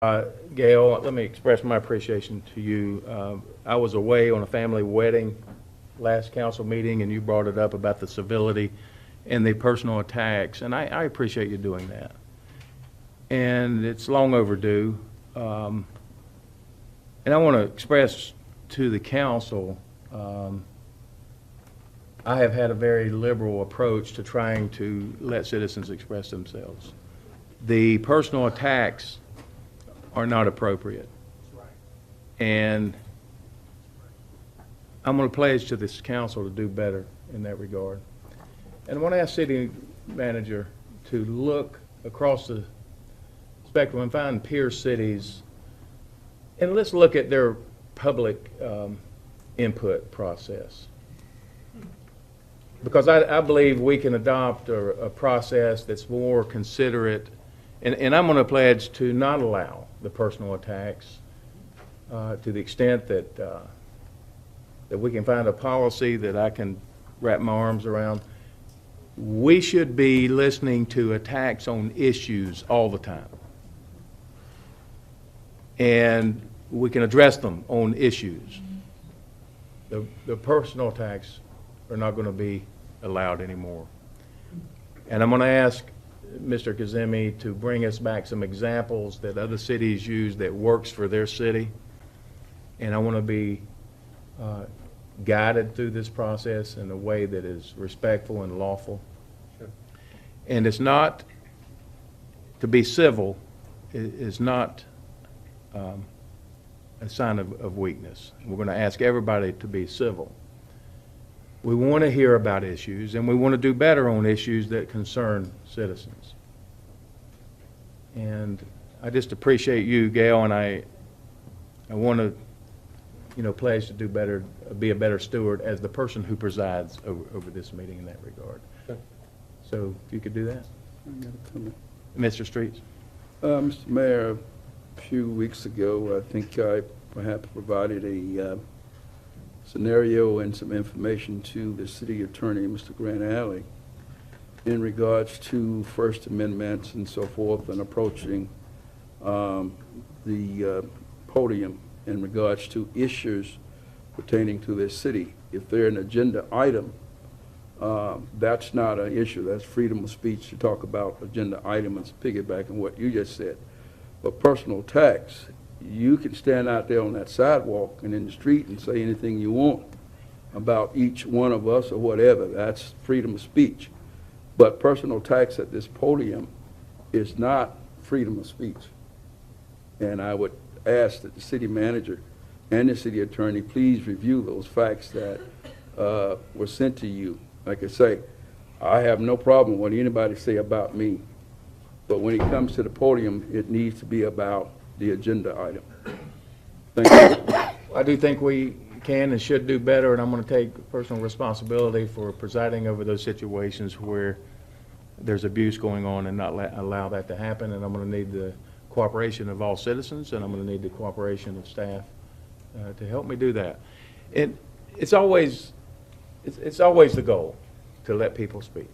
Gail, let me express my appreciation to you. I was away on a family wedding last council meeting, and you brought it up about the civility and the personal attacks, and I appreciate you doing that. And it's long overdue. And I want to express to the council, I have had a very liberal approach to trying to let citizens express themselves. The personal attacks are not appropriate. And I'm going to pledge to this council to do better in that regard. And I want to ask city manager to look across the spectrum and find peer cities, and let's look at their public input process. Because I believe we can adopt a process that's more considerate, and I'm going to pledge to not allow the personal attacks to the extent that that we can find a policy that I can wrap my arms around. We should be listening to attacks on issues all the time. And we can address them on issues. The personal attacks are not going to be allowed anymore. And I'm going to ask Mr. Kazemi to bring us back some examples that other cities use that works for their city. And I want to be guided through this process in a way that is respectful and lawful. Sure. And it's not, to be civil is not a sign of weakness. We're going to ask everybody to be civil. We want to hear about issues, and we want to do better on issues that concern citizens. And I just appreciate you, Gail, and I want to, pledge to do better, be a better steward as the person who presides over this meeting in that regard. Okay. So if you could do that. Mr. Streets. Mr. Mayor, a few weeks ago, I think I perhaps provided a scenario and some information to the city attorney, Mr. Grant Alley, in regards to First Amendments and so forth, and approaching the podium in regards to issues pertaining to this city. If they're an agenda item, that's not an issue. That's freedom of speech to talk about agenda items, piggybacking what you just said. But personal attacks, you can stand out there on that sidewalk and in the street and say anything you want about each one of us or whatever. That's freedom of speech. But personal attacks at this podium is not freedom of speech. And I would ask that the city manager and the city attorney please review those facts that were sent to you. Like I say, I have no problem with what anybody say about me. But when it comes to the podium, it needs to be about the agenda item. Thank you. I do think we can and should do better, and I'm going to take personal responsibility for presiding over those situations where there's abuse going on and not allow that to happen. And I'm going to need the cooperation of all citizens, and I'm going to need the cooperation of staff to help me do that. It's always the goal to let people speak.